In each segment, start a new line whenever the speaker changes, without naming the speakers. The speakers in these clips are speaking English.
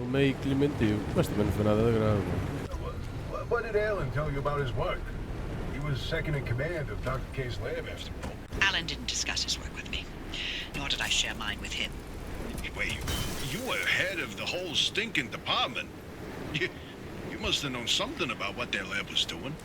meio que lhe mentiu. Mas também não foi nada de grave.
What did Alan tell you about his work? He was second in command of Dr. K's lab after all.
Alan didn't discuss his work with me, nor did I share mine with him.
Wait, you were head of the whole stinking department. You must have known something about what their lab was doing.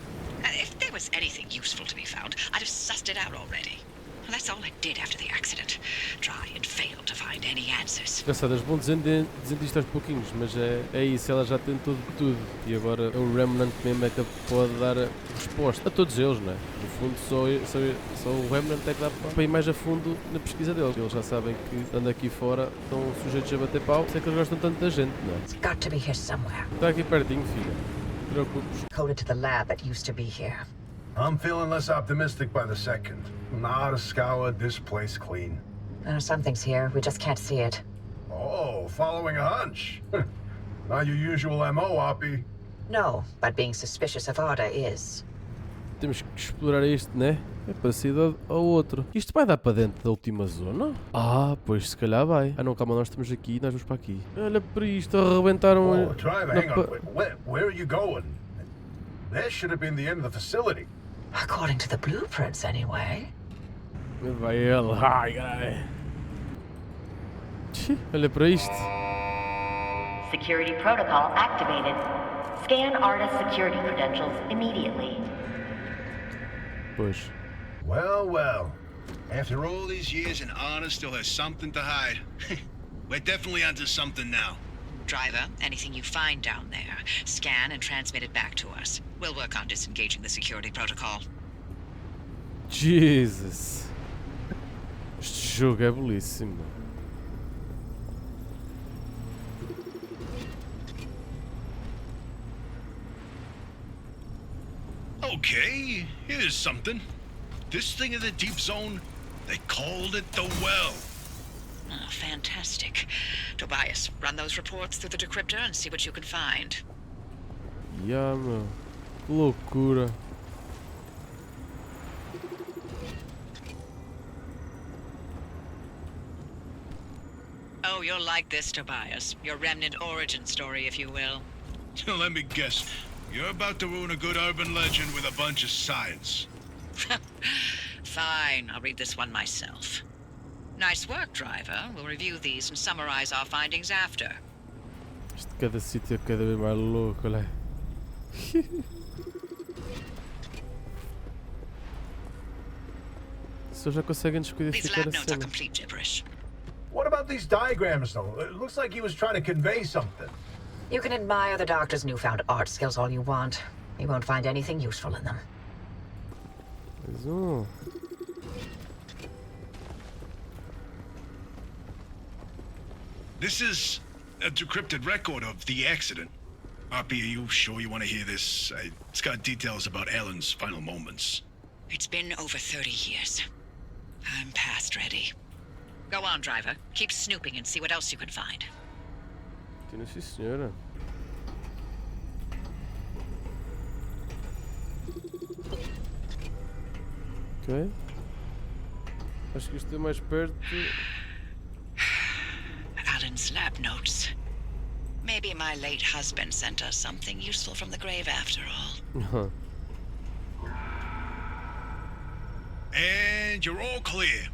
If there was anything useful to be found, I'd have sussed it out already. Well, that's all I did after the accident. Try and fail to find any answers.
Engraçado, eles vão dizendo isto aos pouquinhos, mas é isso, ela já tentou de tudo. E agora o Remnant mesmo é que pode dar a resposta a todos eles, não é? No fundo, só o Remnant é que dá para ir mais a fundo na pesquisa deles. Eles já sabem que, estando aqui fora, estão sujeitos a bater pau. Sei que eles gostam tanto da gente, não é?
It's got to be here somewhere.
Está aqui pertinho, filha. Não te preocupes.
Coded to the lab that used to be here.
I'm feeling less optimistic by the second. Not a scoured this place clean.
Something's here. We just can't see it.
Oh, following a hunch. Not your usual MO, Oppie.
No, but being suspicious of ARDA is.
Temos que explorar isto, né? É parecido ao outro. Isto vai dar para dentro da última zona? Ah, pois se calhar vai. Ah não, calma, nós estamos aqui e nós vamos para aqui. Olha para isto, arrebentaram...
Oh, driver, hang on. Where are you going? That should have been the end of the facility.
According to the blueprints, anyway.
Vai ele. Ai, ai. Olha para isto.
Security protocol activated. Scan ARDA security credentials immediately.
Pois.
Well.
After all these years, and ARDA still has something to hide. We're definitely onto something now.
Driver, anything you find down there, scan and transmit it back to us. We'll work on disengaging the security protocol.
Jesus. Este jogo é belíssimo.
Okay, here's something. This thing in the deep zone, they called it the well.
Oh, fantastic. Tobias, run those reports through the decryptor and see what you can find.
Yeah, meu. Que loucura.
Oh, you'll like this, Tobias. Your remnant origin story, if you will.
Let me guess. You're about to ruin a good urban legend with a bunch of science.
Fine, I'll read this one myself. Nice work, driver. We'll review these and summarize our findings after.
Isto cada sítio é cada vez mais louco, olha. Só já conseguem
These
descodificar
lab
a
notes are
cena.
complete gibberish.
What about these diagrams, though? It looks like he was trying to convey something.
You can admire the doctor's newfound art skills all you want. You won't find anything useful in them.
Mais um.
This is a decrypted record of the accident. Oppie, are you sure you want to hear this? It's got details about Alan's final moments.
It's been over 30 years. I'm past ready. Go on, driver. Keep snooping and see what else you can find.
Sim, sim, senhora. Ok. Acho que isto é mais perto.
Alan's lab notes. Maybe my late husband sent us something useful from the grave after all.
And you're all clear.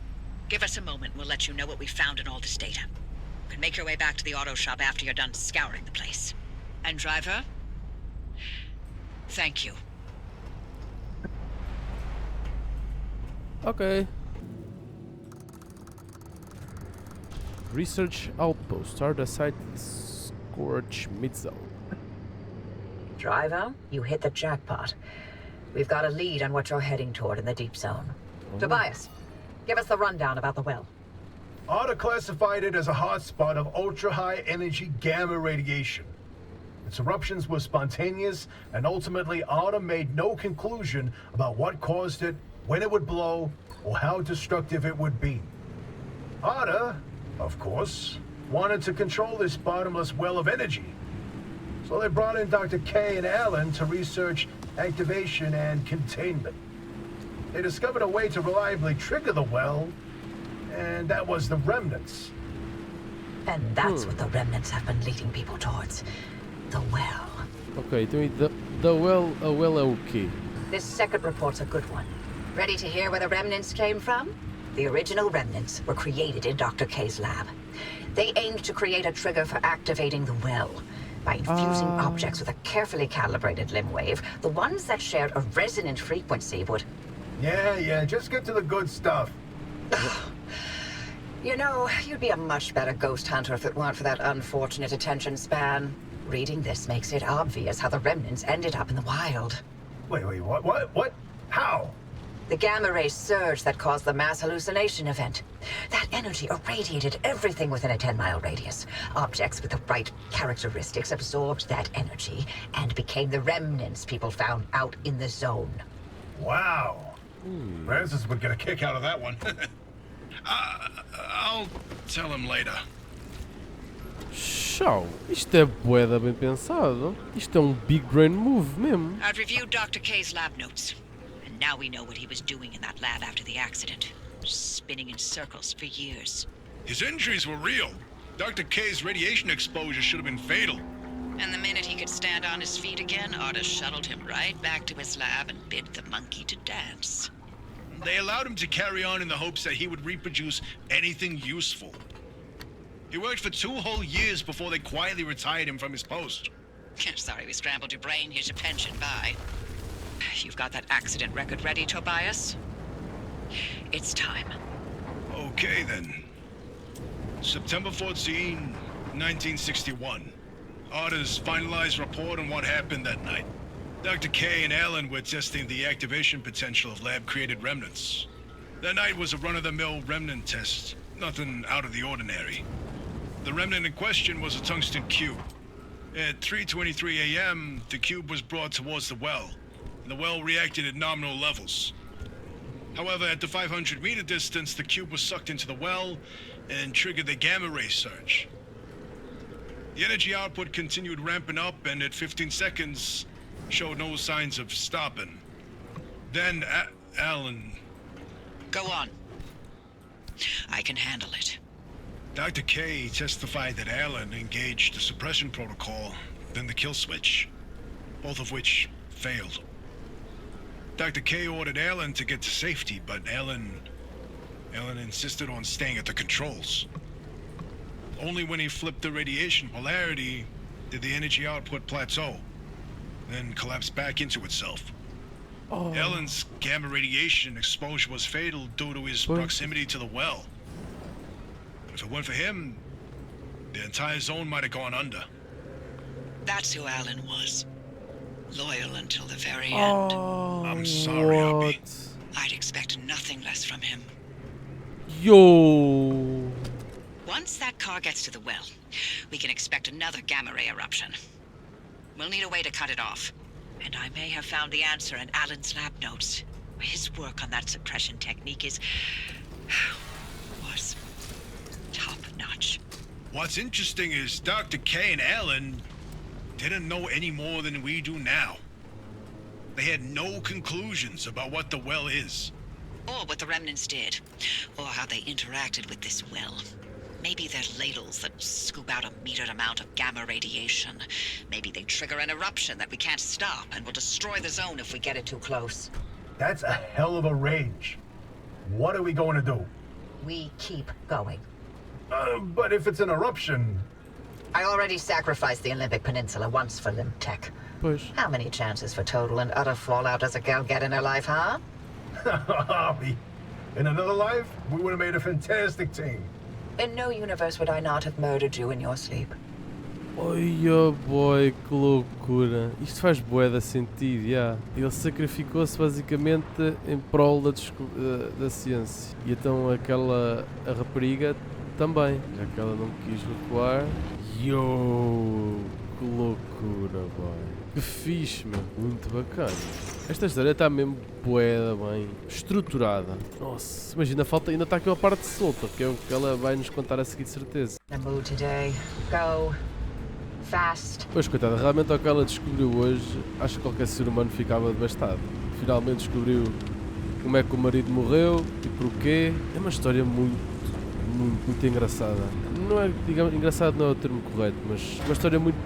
Give us a moment and we'll let you know what we found in all this data. You can make your way back to the auto shop after you're done scouring the place. And driver, thank you.
Ok. Research outpost. ARDA site Scorch mid-zone.
Driver, you hit the jackpot. We've got a lead on what you're heading toward in the deep zone. Tobias, give us the rundown about the well.
ARDA classified it as a hotspot of ultra-high energy gamma radiation. Its eruptions were spontaneous, and ultimately ARDA made no conclusion about what caused it, when it would blow, or how destructive it would be. ARDA, of course, wanted to control this bottomless well of energy. So they brought in Dr. K and Alan to research activation and containment. They discovered a way to reliably trigger the well, and that was the remnants.
And that's what the remnants have been leading people towards. The well.
Ok, então e the well, a well é o quê?
This second report's a good one. Ready to hear where the remnants came from? The original remnants were created in Dr. K's lab. They aimed to create a trigger for activating the well. By infusing objects with a carefully calibrated limb wave, the ones that shared a resonant frequency would...
Yeah, just get to the good stuff.
You know, you'd be a much better ghost hunter if it weren't for that unfortunate attention span. Reading this makes it obvious how the remnants ended up in the wild.
Wait, what? How?
The gamma ray surge that caused the mass hallucination event. That energy irradiated everything within a 10-mile radius. Objects with the right characteristics absorbed that energy and became the remnants people found out in the zone.
Wow. Francis would get a kick out of that one.
I'll tell him later.
Show! Isto é bué bem pensado. Isto é um big brain move mesmo.
I've reviewed Dr. K's lab notes. And now we know what he was doing in that lab after the accident. Spinning in circles for years.
His injuries were real. Dr. K's radiation exposure should have been fatal.
And the minute he could stand on his feet again, ARDA shuttled him right back to his lab and bid the monkey to dance.
They allowed him to carry on in the hopes that he would reproduce anything useful. He worked for 2 whole years before they quietly retired him from his post.
Sorry we scrambled your brain. Here's your pension. Bye. You've got that accident record ready, Tobias? It's time.
Okay, then. September 14, 1961. ARDA's finalized report on what happened that night. Dr. K and Alan were testing the activation potential of lab-created remnants. That night was a run-of-the-mill remnant test. Nothing out of the ordinary. The remnant in question was a tungsten cube. At 3:23 a.m., the cube was brought towards the well, and the well reacted at nominal levels. However, at the 500-meter distance, the cube was sucked into the well and triggered the gamma ray surge. The energy output continued ramping up, and at 15 seconds, showed no signs of stopping. Then, Alan...
Go on. I can handle it.
Dr. K testified that Alan engaged the suppression protocol, then the kill switch, both of which failed. Dr. K ordered Alan to get to safety, but Alan insisted on staying at the controls. Only when he flipped the radiation polarity did the energy output plateau, then collapse back into itself. Alan's gamma radiation exposure was fatal due to his proximity to the well. If it weren't for him, the entire zone might have gone under.
That's who Alan was. Loyal until the very end.
I'm sorry, Abby.
I'd expect nothing less from him.
Yo!
Once that car gets to the well, we can expect another gamma ray eruption. We'll need a way to cut it off. And I may have found the answer in Alan's lab notes. His work on that suppression technique was top-notch.
What's interesting is Dr. K and Alan didn't know any more than we do now. They had no conclusions about what the well is.
Or what the remnants did. Or how they interacted with this well. Maybe they're ladles that scoop out a metered amount of gamma radiation. Maybe they trigger an eruption that we can't stop and will destroy the zone if we get it too close.
That's a hell of a range. What are we going to do?
We keep going.
But if it's an eruption...
I already sacrificed the Olympic Peninsula once for limb tech.
Pois.
How many chances for total and utter fallout does a gal get in her life, huh?
In another life, we would have made a fantastic team.
In no universe would I not have murdered you in your sleep.
Oi, oh boy, que loucura. Isto faz bué de sentido, já. Ele sacrificou-se basicamente em prol da ciência. E então a rapariga também, já que ela não quis recuar. Yo, que loucura, boy. Que fixe, meu. Muito bacana. Esta história está mesmo bué bem estruturada. Nossa, imagina, ainda está aqui uma parte solta, que é o que ela vai nos contar a seguir de certeza.
The mood today. Go. Fast.
Pois, coitada, realmente ao que ela descobriu hoje, acho que qualquer ser humano ficava devastado. Finalmente descobriu como é que o marido morreu e porquê. É uma história muito engraçada. não é, digamos, engraçado não é o termo correto, mas uma história muito